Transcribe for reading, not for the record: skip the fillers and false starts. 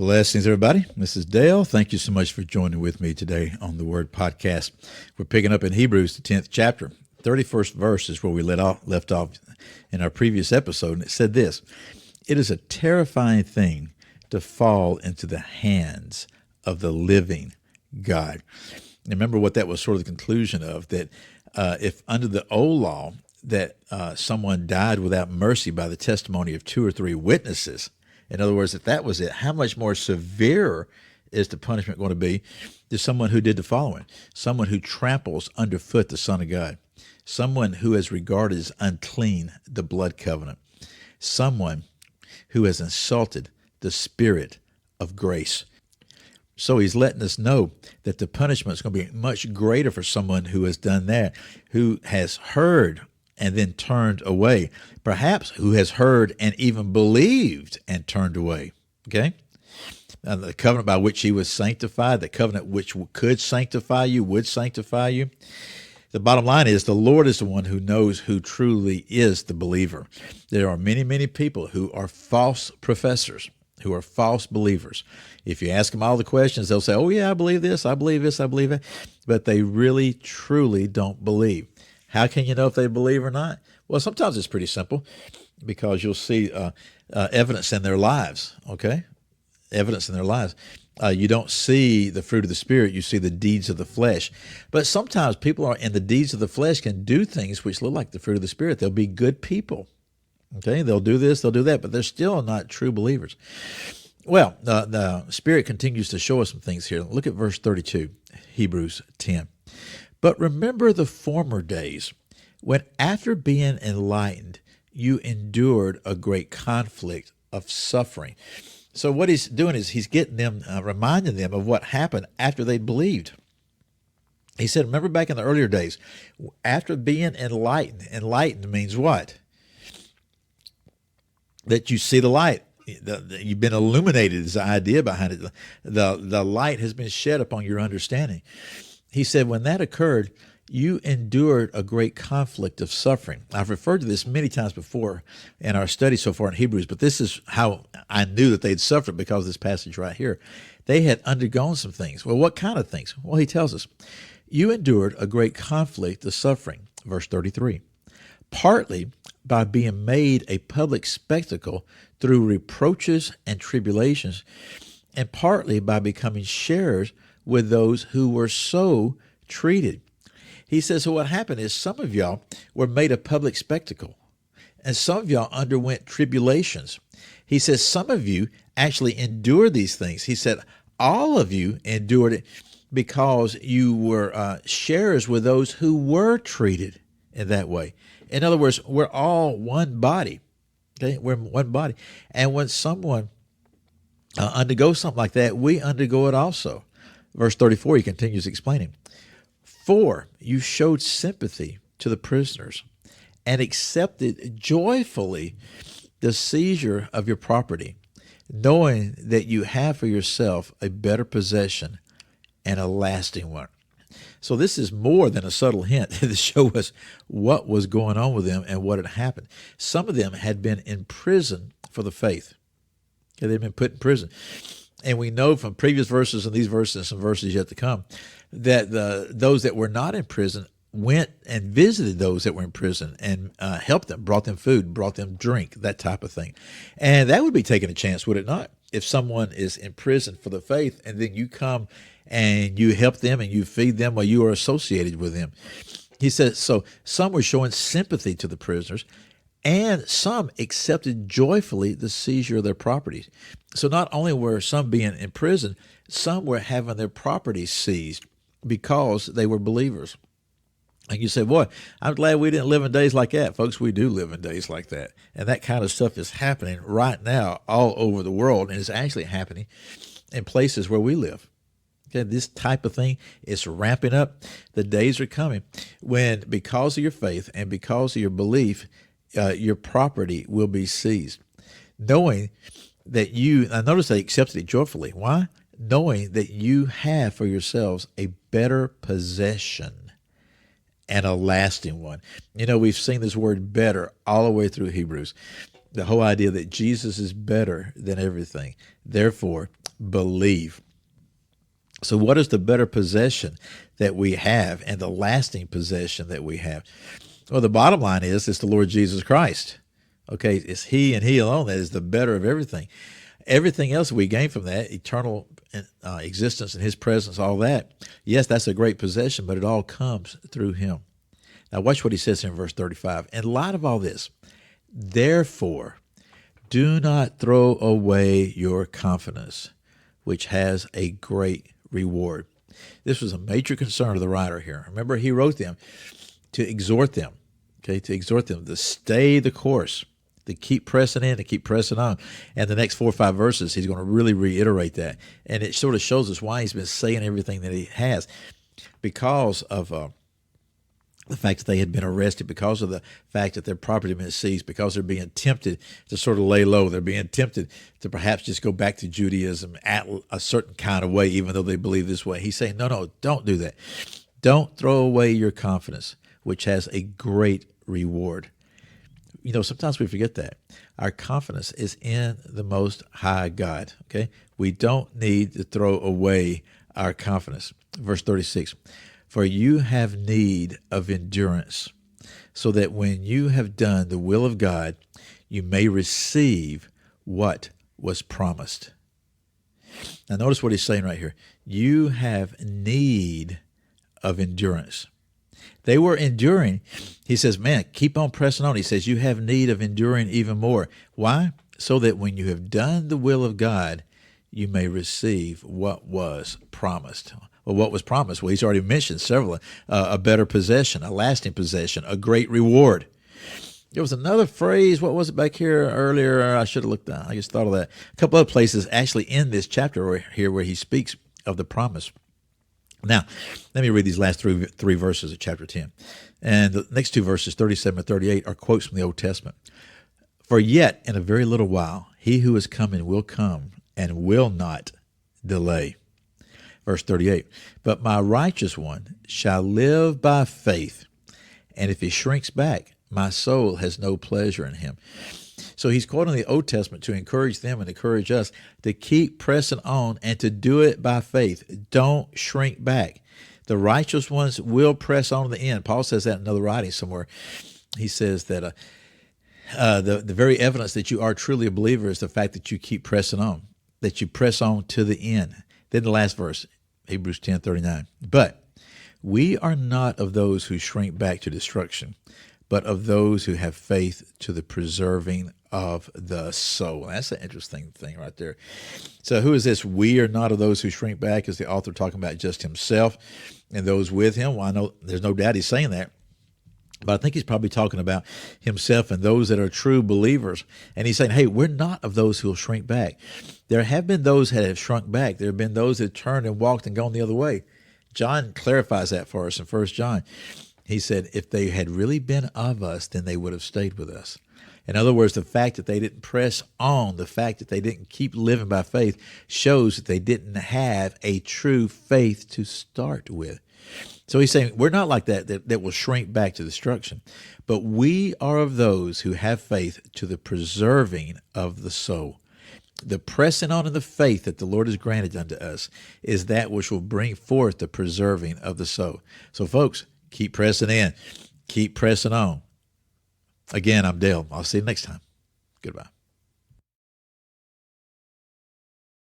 Blessings, everybody. This is Dale. Thank you so much for joining with me today on the Word Podcast. We're picking up in Hebrews, the 10th chapter. 31st verse is where we left off in our previous episode, and it said this: "It is a terrifying thing to fall into the hands of the living God." Remember what that was sort of the conclusion of, that if under the old law that someone died without mercy by the testimony of two or three witnesses, in other words, if that was it, how much more severe is the punishment going to be to someone who did the following: someone who tramples underfoot the Son of God, someone who has regarded as unclean the blood covenant, someone who has insulted the Spirit of grace. So he's letting us know that the punishment is going to be much greater for someone who has done that, who has heard and then turned away, perhaps who has heard and even believed and turned away. Okay? The covenant by which he was sanctified, the covenant which could sanctify you, would sanctify you. The bottom line is the Lord is the one who knows who truly is the believer. There are many, many people who are false professors, who are false believers. If you ask them all the questions, they'll say, "Oh yeah, I believe this, I believe this, I believe that," but they really, truly don't believe. How can you know if they believe or not? Well, sometimes it's pretty simple, because you'll see evidence in their lives, okay? Evidence in their lives. You don't see the fruit of the Spirit, you see the deeds of the flesh. But sometimes people are in the deeds of the flesh can do things which look like the fruit of the Spirit. They'll be good people, okay? They'll do this, they'll do that, but they're still not true believers. Well, the Spirit continues to show us some things here. Look at verse 32, Hebrews 10. "But remember the former days, when after being enlightened, you endured a great conflict of suffering." So what he's doing is he's getting them, reminding them of what happened after they believed. He said, remember back in the earlier days, after being enlightened. Enlightened means what? That you see the light. You've been illuminated is the idea behind it. The light has been shed upon your understanding. He said, when that occurred, you endured a great conflict of suffering. I've referred to this many times before in our study so far in Hebrews, but this is how I knew that they'd suffered, because of this passage right here. They had undergone some things. Well, what kind of things? Well, he tells us, you endured a great conflict of suffering, verse 33, partly by being made a public spectacle through reproaches and tribulations, and partly by becoming sharers with those who were so treated. He says, so what happened is some of y'all were made a public spectacle, and some of y'all underwent tribulations. He says some of you actually endured these things. He said all of you endured it because you were sharers with those who were treated in that way. In other words, we're all one body. Okay, we're one body. And when someone undergoes something like that, we undergo it also. Verse 34, he continues explaining, "For you showed sympathy to the prisoners and accepted joyfully the seizure of your property, knowing that you have for yourself a better possession and a lasting one." So this is more than a subtle hint to show us what was going on with them and what had happened. Some of them had been in prison for the faith. Okay, they'd been put in prison. And we know from previous verses and these verses and some verses yet to come that those that were not in prison went and visited those that were in prison and helped them, brought them food, brought them drink, that type of thing. And that would be taking a chance, would it not? If someone is in prison for the faith and then you come and you help them and you feed them while you are associated with them. He says, so some were showing sympathy to the prisoners, and some accepted joyfully the seizure of their properties. So not only were some being in prison, some were having their properties seized because they were believers. And you say, boy, I'm glad we didn't live in days like that. Folks, we do live in days like that. And that kind of stuff is happening right now all over the world, and it's actually happening in places where we live. Okay, this type of thing is ramping up. The days are coming when, because of your faith and because of your belief, your property will be seized. Knowing that I notice they accepted it joyfully. Why? Knowing that you have for yourselves a better possession and a lasting one. You know, we've seen this word better all the way through Hebrews. The whole idea that Jesus is better than everything. Therefore, believe. So what is the better possession that we have and the lasting possession that we have? Well, the bottom line is it's the Lord Jesus Christ. Okay, it's He and He alone that is the better of everything. Everything else we gain from that, eternal existence in His presence, all that, yes, that's a great possession, but it all comes through Him. Now watch what He says in verse 35. In light of all this, therefore, do not throw away your confidence, which has a great reward. This was a major concern of the writer here. Remember, he wrote them to exhort them, to stay the course, to keep pressing in, to keep pressing on. And the next 4 or 5 verses, he's going to really reiterate that. And it sort of shows us why he's been saying everything that he has, because of the fact that they had been arrested, because of the fact that their property had been seized, because they're being tempted to sort of lay low. They're being tempted to perhaps just go back to Judaism at a certain kind of way, even though they believe this way. He's saying, no, don't do that. Don't throw away your confidence, which has a great reward. You know, sometimes we forget that. Our confidence is in the Most High God, okay? We don't need to throw away our confidence. Verse 36, for you have need of endurance, so that when you have done the will of God, you may receive what was promised. Now notice what he's saying right here. You have need of endurance. They were enduring. He says, man, keep on pressing on. He says, you have need of enduring even more. Why? So that when you have done the will of God, you may receive what was promised. Well, what was promised? Well, he's already mentioned several. A better possession, a lasting possession, a great reward. There was another phrase. What was it back here earlier? I should have looked down. I just thought of that. A couple other places actually in this chapter here where he speaks of the promise. Now, let me read these last three verses of chapter 10. And the next 2 verses, 37 and 38, are quotes from the Old Testament. For yet in a very little while, he who is coming will come and will not delay. Verse 38, but my righteous one shall live by faith, and if he shrinks back, my soul has no pleasure in him. So he's quoting the Old Testament to encourage them and encourage us to keep pressing on and to do it by faith. Don't shrink back. The righteous ones will press on to the end. Paul says that in another writing somewhere. He says that the very evidence that you are truly a believer is the fact that you keep pressing on, that you press on to the end. Then the last verse, Hebrews 10:39. But we are not of those who shrink back to destruction, but of those who have faith to the preserving of the soul. That's an interesting thing right there. So who is this? We are not of those who shrink back. Is the author talking about just himself and those with him? Well, I know there's no doubt he's saying that. But I think he's probably talking about himself and those that are true believers. And he's saying, hey, we're not of those who will shrink back. There have been those that have shrunk back. There have been those that turned and walked and gone the other way. John clarifies that for us in 1 John. He said, if they had really been of us, then they would have stayed with us. In other words, the fact that they didn't press on, the fact that they didn't keep living by faith, shows that they didn't have a true faith to start with. So he's saying we're not like that will shrink back to destruction, but we are of those who have faith to the preserving of the soul. The pressing on in the faith that the Lord has granted unto us is that which will bring forth the preserving of the soul. So folks, keep pressing in, keep pressing on. Again, I'm Dale. I'll see you next time. Goodbye.